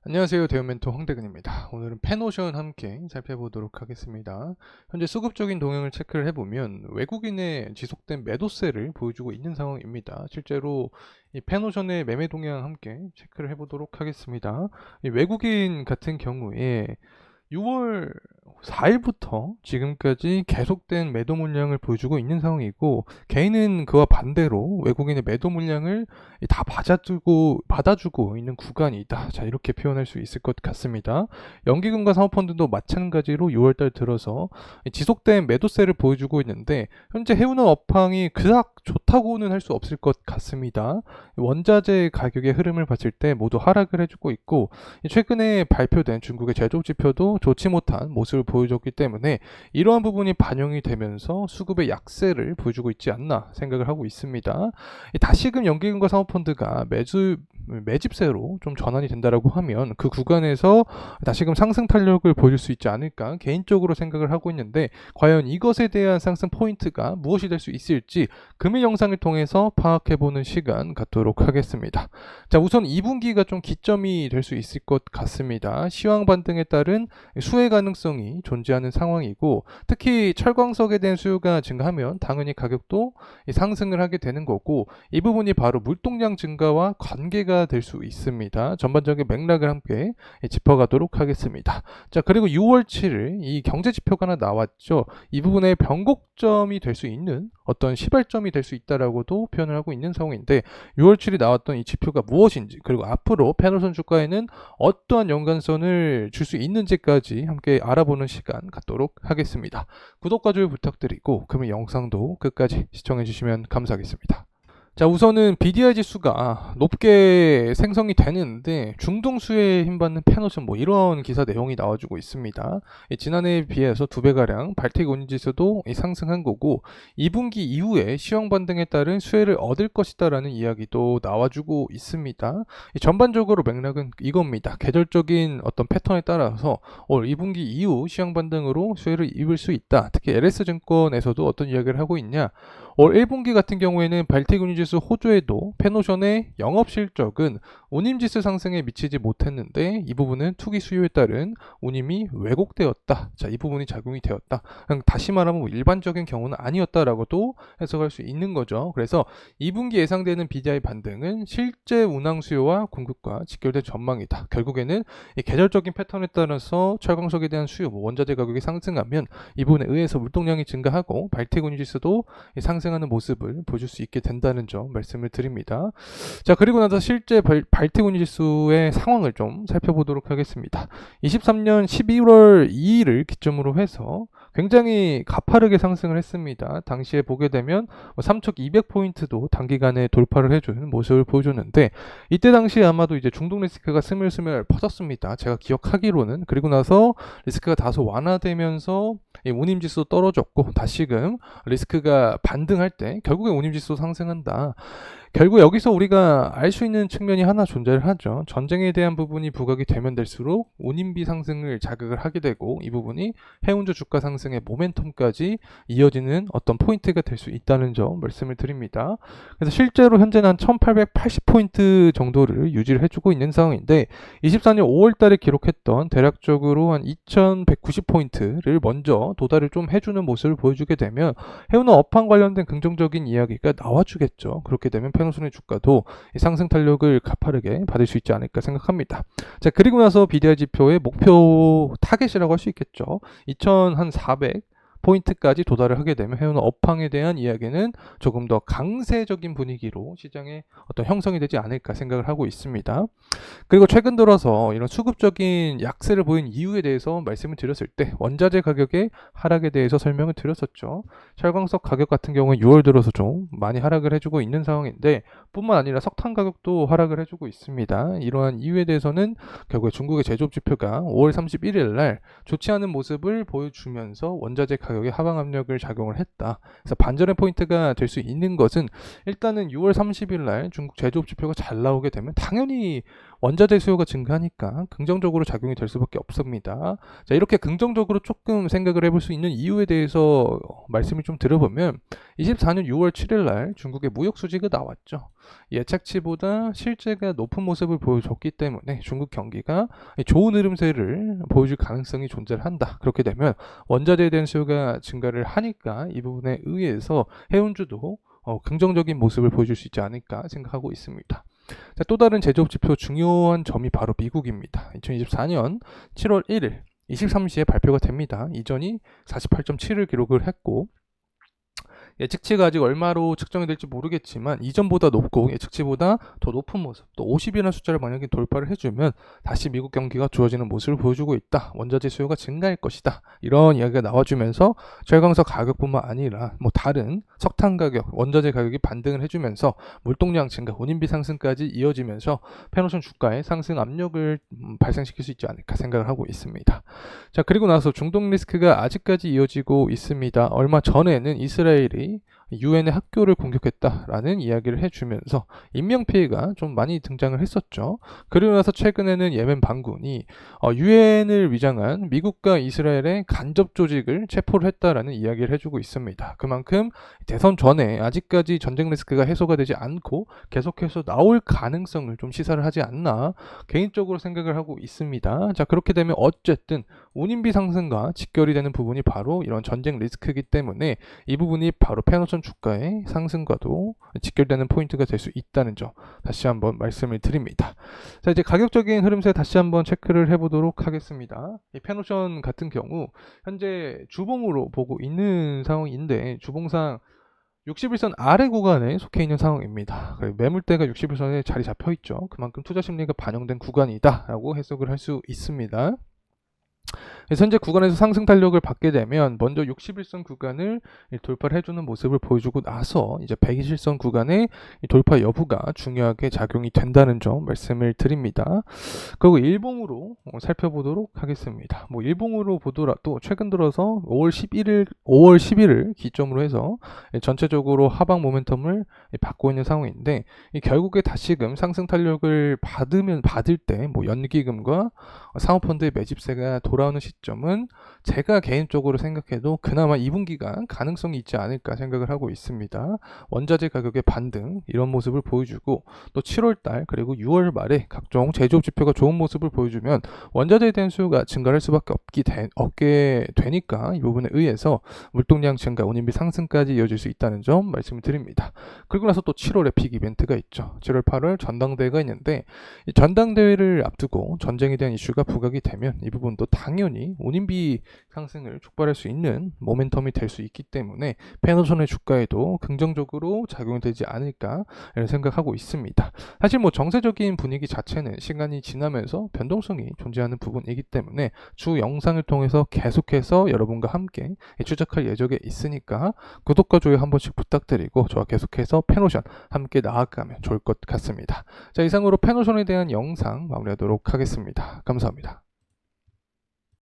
안녕하세요. 대우멘토 황대근입니다. 오늘은 펜오션 함께 살펴보도록 하겠습니다. 현재 수급적인 동향을 체크를 해보면 외국인의 지속된 매도세를 보여주고 있는 상황입니다. 실제로 이 펜오션의 매매 동향 함께 체크를 해보도록 하겠습니다. 이 외국인 같은 경우에 6월 4일부터 지금까지 계속된 매도 물량을 보여주고 있는 상황이고, 개인은 그와 반대로 외국인의 매도 물량을 다 받아주고 있는 구간이다. 자, 이렇게 표현할 수 있을 것 같습니다. 연기금과 사모펀드도 마찬가지로 6월달 들어서 지속된 매도세를 보여주고 있는데, 현재 해운은 업황이 그닥 좋다고는 할 수 없을 것 같습니다. 원자재 가격의 흐름을 봤을 때 모두 하락을 해주고 있고, 최근에 발표된 중국의 제조업 지표도 좋지 못한 모습을 보여줬기 때문에 이러한 부분이 반영이 되면서 수급의 약세를 보여주고 있지 않나 생각을 하고 있습니다. 다시금 연기금과 사모펀드가 매집세로 좀 전환이 된다라고 하면 그 구간에서 다시금 상승 탄력을 보여줄 수 있지 않을까 개인적으로 생각을 하고 있는데, 과연 이것에 대한 상승 포인트가 무엇이 될 수 있을지 금일 영상을 통해서 파악해보는 시간 갖도록 하겠습니다. 자, 우선 2분기가 좀 기점이 될 수 있을 것 같습니다. 시황 반등에 따른 수혜 가능성이 존재하는 상황이고, 특히 철광석에 대한 수요가 증가하면 당연히 가격도 상승을 하게 되는 거고, 이 부분이 바로 물동량 증가와 관계가 될 수 있습니다. 전반적인 맥락을 함께 짚어가도록 하겠습니다. 자, 그리고 6월 7일 이 경제 지표가 하나 나왔죠. 이 부분의 변곡점이 될 수 있는 어떤 시발점이 될 수 있다라고도 표현을 하고 있는 상황인데, 6월 7일 나왔던 이 지표가 무엇인지, 그리고 앞으로 페노선 주가에는 어떠한 연관성을 줄 수 있는지까지 함께 알아보는 시간 갖도록 하겠습니다. 구독과 좋아요 부탁드리고 그러면 영상도 끝까지 시청해 주시면 감사하겠습니다. 자, 우선은 BDI 지수가 높게 생성이 되는데 중동 수혜에 힘받는 페노션 이런 기사 내용이 나와주고 있습니다. 지난해에 비해서 2배가량 발틱 원유 지수도 상승한 거고, 2분기 이후에 시황 반등에 따른 수혜를 얻을 것이다라는 이야기도 나와주고 있습니다. 전반적으로 맥락은 이겁니다. 계절적인 어떤 패턴에 따라서 올 2분기 이후 시황 반등으로 수혜를 입을 수 있다. 특히 LS증권에서도 어떤 이야기를 하고 있냐, 올 1분기 같은 경우에는 발틱 운임지수 호조에도 페노션의 영업실적은 운임지수 상승에 미치지 못했는데 이 부분은 투기 수요에 따른 운임이 왜곡되었다. 자, 이 부분이 작용이 되었다. 그냥 다시 말하면 일반적인 경우는 아니었다라고도 해석할 수 있는 거죠. 그래서 2분기 예상되는 BDI 반등은 실제 운항 수요와 공급과 직결된 전망이다. 결국에는 이 계절적인 패턴에 따라서 철광석에 대한 수요, 원자재 가격이 상승하면 이 부분에 의해서 물동량이 증가하고 발틱 운임지수도 상승하는 모습을 보여줄 수 있게 된다는 점 말씀을 드립니다. 자, 그리고 나서 실제 발틱 운임 지수의 상황을 좀 살펴보도록 하겠습니다. 23년 12월 2일을 기점으로 해서 굉장히 가파르게 상승을 했습니다. 당시에 보게 되면 3,200포인트도 단기간에 돌파를 해주는 모습을 보여줬는데, 이때 당시에 아마도 이제 중동 리스크가 스물스물 퍼졌습니다. 제가 기억하기로는. 그리고 나서 리스크가 다소 완화되면서 운임지수 떨어졌고, 다시금 리스크가 반등할 때 결국에 운임지수 상승한다. 결국 여기서 우리가 알 수 있는 측면이 하나 존재를 하죠. 전쟁에 대한 부분이 부각이 되면 될수록 운임비 상승을 자극을 하게 되고, 이 부분이 해운조 주가 상승의 모멘텀까지 이어지는 어떤 포인트가 될 수 있다는 점 말씀을 드립니다. 그래서 실제로 현재는 한 1880포인트 정도를 유지를 해주고 있는 상황인데, 24년 5월 달에 기록했던 대략적으로 한 2190포인트를 먼저 도달을 좀 해주는 모습을 보여주게 되면 해운은 업황 관련된 긍정적인 이야기가 나와주겠죠. 그렇게 되면 페노선의 주가도 상승 탄력을 가파르게 받을 수 있지 않을까 생각합니다. 자, 그리고 나서 BDI 지표의 목표 타겟이라고 할 수 있겠죠. 2400 포인트까지 도달을 하게 되면 해운의 업황에 대한 이야기는 조금 더 강세적인 분위기로 시장에 어떤 형성이 되지 않을까 생각을 하고 있습니다. 그리고 최근 들어서 이런 수급적인 약세를 보인 이유에 대해서 말씀을 드렸을 때 원자재 가격의 하락에 대해서 설명을 드렸었죠. 철광석 가격 같은 경우는 6월 들어서 좀 많이 하락을 해주고 있는 상황인데, 뿐만 아니라 석탄 가격도 하락을 해주고 있습니다. 이러한 이유에 대해서는 결국에 중국의 제조업 지표가 5월 31일 날 좋지 않은 모습을 보여주면서 원자재 가격에 하방 압력을 작용을 했다. 그래서 반전의 포인트가 될 수 있는 것은, 일단은 6월 30일 날 중국 제조업 지표가 잘 나오게 되면 당연히 원자재 수요가 증가하니까 긍정적으로 작용이 될 수밖에 없습니다. 자, 이렇게 긍정적으로 조금 생각을 해볼 수 있는 이유에 대해서 말씀을 좀 들어보면 24년 6월 7일 날 중국의 무역 수지가 나왔죠. 예측치보다 실제가 높은 모습을 보여줬기 때문에 중국 경기가 좋은 흐름세를 보여줄 가능성이 존재한다. 그렇게 되면 원자재에 대한 수요가 증가를 하니까 이 부분에 의해서 해운주도 긍정적인 모습을 보여줄 수 있지 않을까 생각하고 있습니다. 자, 또 다른 제조업 지표 중요한 점이 바로 미국입니다. 2024년 7월 1일 23시에 발표가 됩니다. 이전이 48.7을 기록을 했고 예측치가 아직 얼마로 측정이 될지 모르겠지만 이전보다 높고 예측치보다 더 높은 모습, 또 50이라는 숫자를 만약에 돌파를 해주면 다시 미국 경기가 좋아지는 모습을 보여주고 있다. 원자재 수요가 증가할 것이다. 이런 이야기가 나와주면서 철강석 가격뿐만 아니라 뭐 다른 석탄 가격, 원자재 가격이 반등을 해주면서 물동량 증가, 운임비 상승까지 이어지면서 페노션 주가의 상승 압력을 발생시킬 수 있지 않을까 생각을 하고 있습니다. 자, 그리고 나서 중동 리스크가 아직까지 이어지고 있습니다. 얼마 전에는 이스라엘이 유엔의 학교를 공격했다라는 이야기를 해주면서 인명피해가 좀 많이 등장을 했었죠. 그리고 나서 최근에는 예멘 반군이 유엔을 위장한 미국과 이스라엘의 간접 조직을 체포를 했다라는 이야기를 해주고 있습니다. 그만큼 대선 전에 아직까지 전쟁 리스크가 해소가 되지 않고 계속해서 나올 가능성을 좀 시사를 하지 않나 개인적으로 생각을 하고 있습니다. 자, 그렇게 되면 어쨌든 운임비 상승과 직결이 되는 부분이 바로 이런 전쟁 리스크이기 때문에 이 부분이 바로 페노션 주가의 상승과도 직결되는 포인트가 될 수 있다는 점 다시 한번 말씀을 드립니다. 자, 이제 가격적인 흐름세 다시 한번 체크를 해보도록 하겠습니다. 이 페노션 같은 경우 현재 주봉으로 보고 있는 상황인데 주봉상 61선 아래 구간에 속해 있는 상황입니다. 매물대가 61선에 자리 잡혀 있죠. 그만큼 투자 심리가 반영된 구간이다라고 해석을 할 수 있습니다. 그래서 현재 구간에서 상승 탄력을 받게 되면 먼저 61선 구간을 돌파를 해주는 모습을 보여주고 나서 이제 120선 구간의 돌파 여부가 중요하게 작용이 된다는 점 말씀을 드립니다. 그리고 일봉으로 살펴보도록 하겠습니다. 뭐 일봉으로 보더라도 최근 들어서 5월 10일을 기점으로 해서 전체적으로 하방 모멘텀을 받고 있는 상황인데 결국에 다시금 상승 탄력을 받을 때 뭐 연기금과 사모펀드의 매집세가 돌아오는 시점은 제가 개인적으로 생각해도 그나마 2분기가 가능성이 있지 않을까 생각을 하고 있습니다. 원자재 가격의 반등 이런 모습을 보여주고 또 7월달 그리고 6월 말에 각종 제조업 지표가 좋은 모습을 보여주면 원자재에 대한 수요가 증가할 수밖에 없게 되니까 이 부분에 의해서 물동량 증가, 운임비 상승까지 이어질 수 있다는 점 말씀을 드립니다. 그리고 나서 또 7월에 픽 이벤트가 있죠. 7월 8월 전당대회가 있는데 이 전당대회를 앞두고 전쟁에 대한 이슈가 부각이 되면 이 부분도 당연히 운임비 상승을 촉발할 수 있는 모멘텀이 될 수 있기 때문에 페노션의 주가에도 긍정적으로 작용되지 않을까 이런 생각하고 있습니다. 사실 뭐 정세적인 분위기 자체는 시간이 지나면서 변동성이 존재하는 부분이기 때문에 주 영상을 통해서 계속해서 여러분과 함께 추적할 예정에 있으니까 구독과 좋아요 한 번씩 부탁드리고 저와 계속해서 페노션 함께 나아가면 좋을 것 같습니다. 자, 이상으로 페노션에 대한 영상 마무리하도록 하겠습니다. 감사합니다.